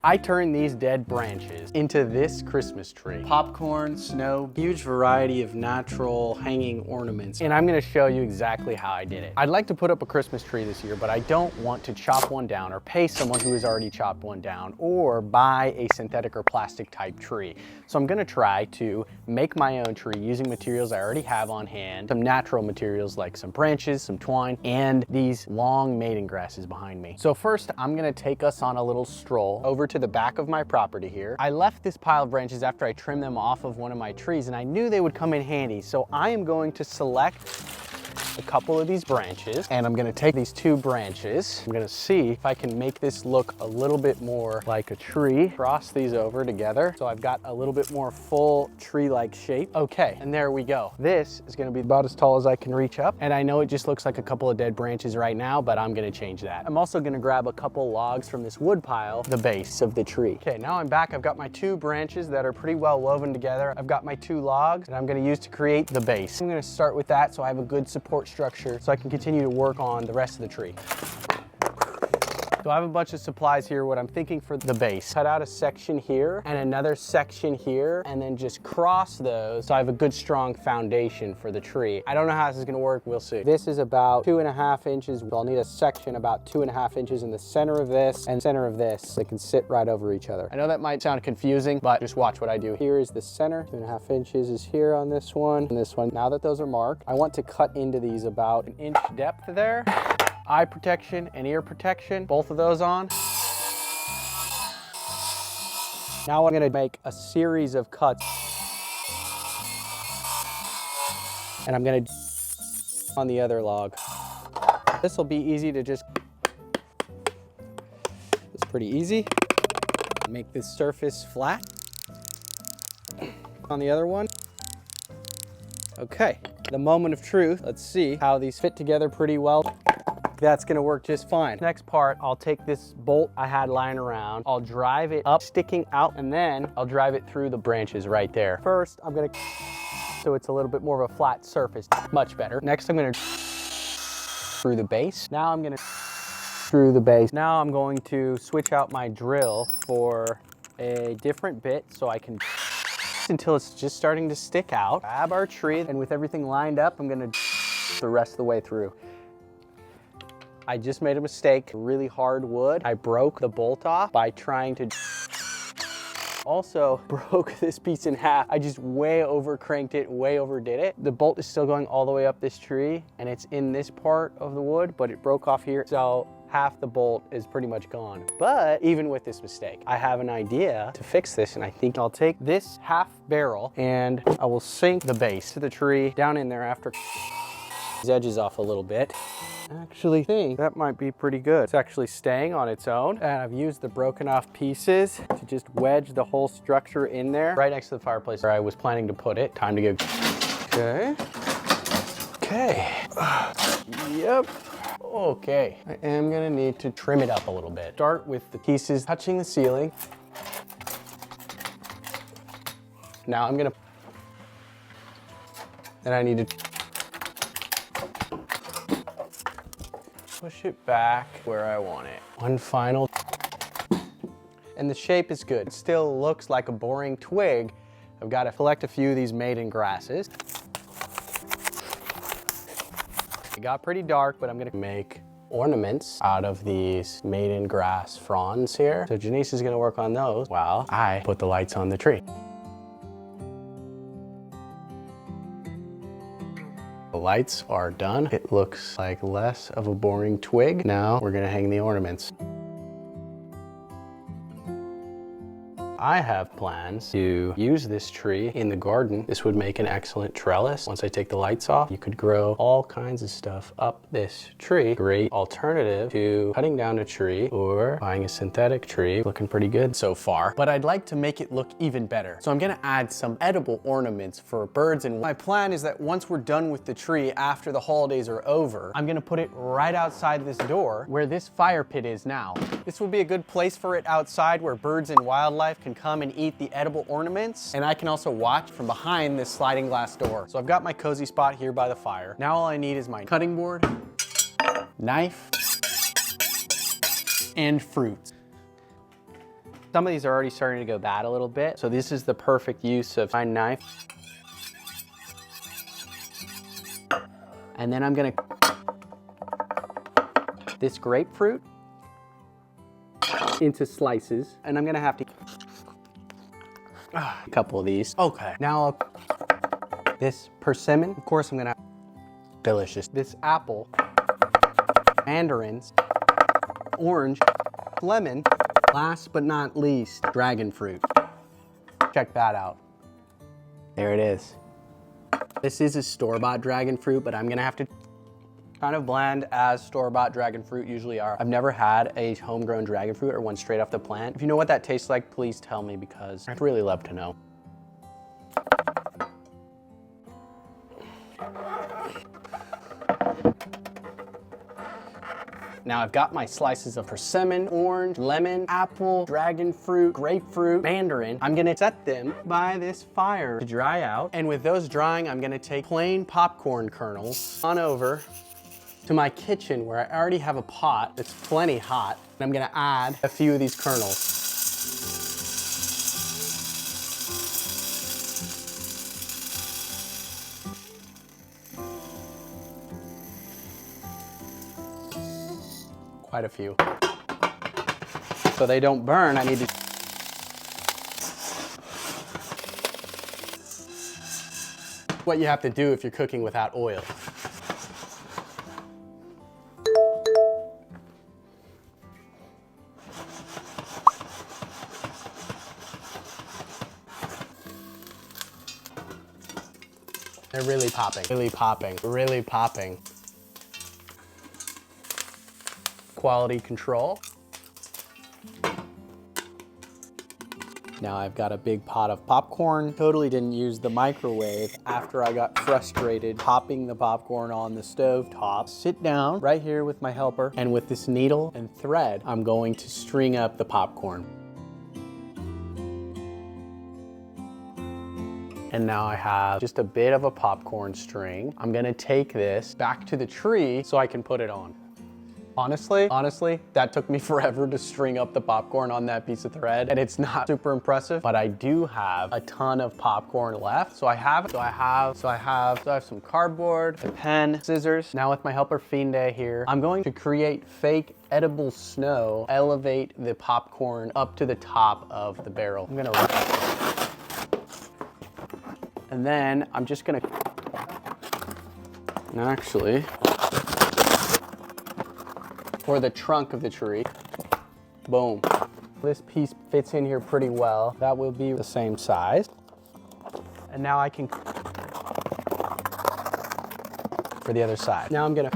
I turned these dead branches into this Christmas tree. Popcorn, snow, huge variety of natural hanging ornaments. And I'm gonna show you exactly how I did it. I'd like to put up a Christmas tree this year, but I don't want to chop one down or pay someone who has already chopped one down or buy a synthetic or plastic type tree. So I'm gonna try to make my own tree using materials I already have on hand, some natural materials like some branches, some twine, and these long maiden grasses behind me. So first, I'm gonna take us on a little stroll over to the back of my property here. I left this pile of branches after I trimmed them off of one of my trees, and I knew they would come in handy. So I am going to select a couple of these branches, and I'm gonna take these two branches. I'm gonna see if I can make this look a little bit more like a tree. Cross these over together so I've got a little bit more full tree-like shape. Okay, and there we go. This is gonna be about as tall as I can reach up, and I know it just looks like a couple of dead branches right now, but I'm gonna change that. I'm also gonna grab a couple logs from this wood pile, the base of the tree. Okay, now I'm back. I've got my two branches that are pretty well woven together. I've got my two logs that I'm gonna use to create the base. I'm gonna start with that so I have a good support structure so I can continue to work on the rest of the tree. So I have a bunch of supplies here, what I'm thinking for the base. Cut out a section here and another section here, and then just cross those so I have a good strong foundation for the tree. I don't know how this is gonna work, we'll see. This is about 2.5 inches. I'll need a section about 2.5 inches in the center of this and center of this. They can sit right over each other. I know that might sound confusing, but just watch what I do. Here is the center, 2.5 inches is here on this one and this one. Now that those are marked, I want to cut into these about 1 inch depth there. Eye protection and ear protection, both of those on. Now I'm gonna make a series of cuts. And I'm gonna on the other log. This will be easy to just, it's pretty easy. Make this surface flat. On the other one. Okay, the moment of truth. Let's see how these fit together pretty well. That's gonna work just fine. Next part, I'll take this bolt I had lying around, I'll drive it up, sticking out, and then I'll drive it through the branches right there. First, I'm gonna, so it's a little bit more of a flat surface, much better. Next, I'm gonna through the base. Now I'm gonna through the base. Now I'm going to switch out my drill for a different bit so I can until it's just starting to stick out. Grab our tree, and with everything lined up, I'm gonna the rest of the way through. I just made a mistake, really hard wood. I broke the bolt off by trying to also broke this piece in half. I just way over cranked it, way overdid it. The bolt is still going all the way up this tree and it's in this part of the wood, but it broke off here. So half the bolt is pretty much gone. But even with this mistake, I have an idea to fix this, and I think I'll take this half barrel and I will sink the base to the tree down in there after these edges off a little bit. I actually think that might be pretty good. It's actually staying on its own, and I've used the broken off pieces to just wedge the whole structure in there right next to the fireplace where I was planning to put it. Time to go. Okay. Okay. Yep. Okay. I am gonna need to trim it up a little bit. Start with the pieces touching the ceiling. Now I'm gonna, and I need to push it back where I want it. One final, and the shape is good. It still looks like a boring twig. I've got to collect a few of these maiden grasses. It got pretty dark, but I'm gonna make ornaments out of these maiden grass fronds here. So Janice is gonna work on those while I put the lights on the tree. The lights are done. It looks like less of a boring twig. Now we're gonna hang the ornaments. I have plans to use this tree in the garden. This would make an excellent trellis. Once I take the lights off, you could grow all kinds of stuff up this tree. Great alternative to cutting down a tree or buying a synthetic tree. Looking pretty good so far, but I'd like to make it look even better. So I'm gonna add some edible ornaments for birds, and my plan is that once we're done with the tree after the holidays are over, I'm gonna put it right outside this door where this fire pit is now. This will be a good place for it outside where birds and wildlife can come and eat the edible ornaments, and I can also watch from behind this sliding glass door. So I've got my cozy spot here by the fire. Now all I need is my cutting board, knife, and fruits. Some of these are already starting to go bad a little bit, so this is the perfect use of my knife. And then I'm gonna this grapefruit into slices, and I'm gonna have to a couple of these. Okay, now this persimmon, of course I'm gonna delicious. This apple, mandarins, orange, lemon, last but not least, dragon fruit. Check that out. There it is. This is a store-bought dragon fruit, but I'm gonna have to kind of bland as store-bought dragon fruit usually are. I've never had a homegrown dragon fruit or one straight off the plant. If you know what that tastes like, please tell me because I'd really love to know. Now I've got my slices of persimmon, orange, lemon, apple, dragon fruit, grapefruit, mandarin. I'm gonna set them by this fire to dry out. And with those drying, I'm gonna take plain popcorn kernels on over to my kitchen where I already have a pot that's plenty hot. And I'm gonna add a few of these kernels. Quite a few. So they don't burn, I need to. What you have to do if you're cooking without oil. They're really popping, really popping, really popping. Quality control. Now I've got a big pot of popcorn. Totally didn't use the microwave after I got frustrated popping the popcorn on the stove top. Sit down right here with my helper, and with this needle and thread, I'm going to string up the popcorn. And now I have just a bit of a popcorn string. I'm gonna take this back to the tree so I can put it on. Honestly, that took me forever to string up the popcorn on that piece of thread, and it's not super impressive, but I do have a ton of popcorn left. So I have some cardboard, a pen, scissors. Now with my helper Finde here, I'm going to create fake edible snow, elevate the popcorn up to the top of the barrel. And then I'm just gonna, actually, for the trunk of the tree, boom. This piece fits in here pretty well. That will be the same size. And now I can, for the other side. Now I'm gonna,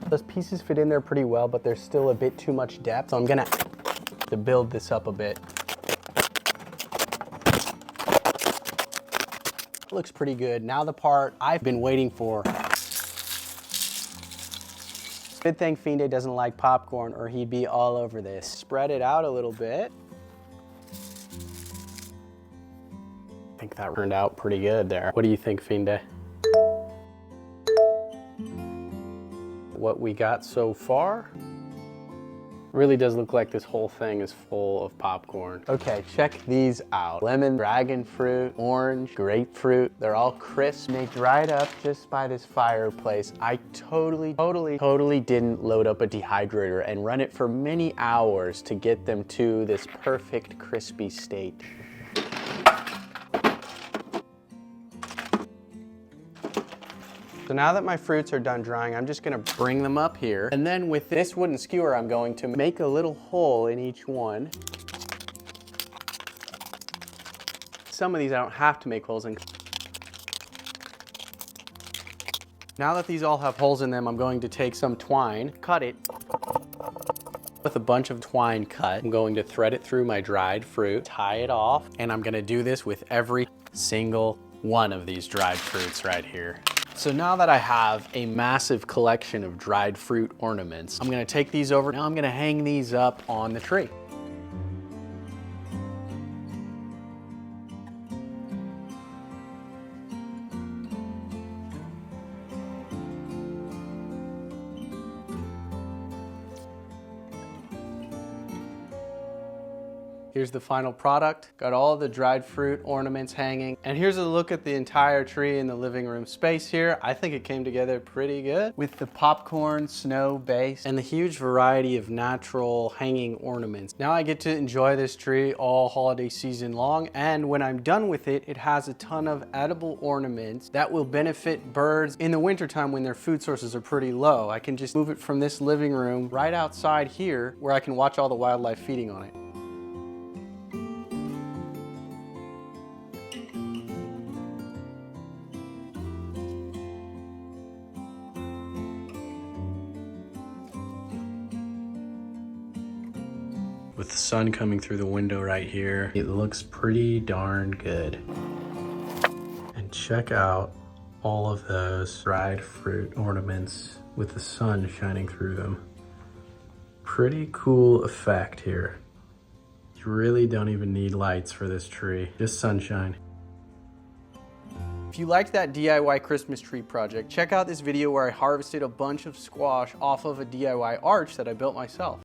those pieces fit in there pretty well, but there's still a bit too much depth. So I'm gonna to build this up a bit. Looks pretty good. Now the part I've been waiting for. Good thing Finde doesn't like popcorn or he'd be all over this. Spread it out a little bit. I think that turned out pretty good there. What do you think, Finde? What we got so far? Really does look like this whole thing is full of popcorn. Okay, check these out. Lemon, dragon fruit, orange, grapefruit. They're all crisp. They dried up just by this fireplace. I totally didn't load up a dehydrator and run it for many hours to get them to this perfect crispy state. So now that my fruits are done drying, I'm just gonna bring them up here. And then with this wooden skewer, I'm going to make a little hole in each one. Some of these I don't have to make holes in. Now that these all have holes in them, I'm going to take some twine, cut it. With a bunch of twine cut, I'm going to thread it through my dried fruit, tie it off, and I'm gonna do this with every single one of these dried fruits right here. So now that I have a massive collection of dried fruit ornaments, I'm gonna take these over. Now I'm gonna hang these up on the tree. Here's the final product. Got all the dried fruit ornaments hanging. And here's a look at the entire tree in the living room space here. I think it came together pretty good with the popcorn snow base and the huge variety of natural hanging ornaments. Now I get to enjoy this tree all holiday season long, and when I'm done with it, it has a ton of edible ornaments that will benefit birds in the wintertime when their food sources are pretty low. I can just move it from this living room right outside here where I can watch all the wildlife feeding on it. With the sun coming through the window right here, it looks pretty darn good. And check out all of those dried fruit ornaments with the sun shining through them. Pretty cool effect here. You really don't even need lights for this tree, just sunshine. If you liked that DIY Christmas tree project, check out this video where I harvested a bunch of squash off of a DIY arch that I built myself.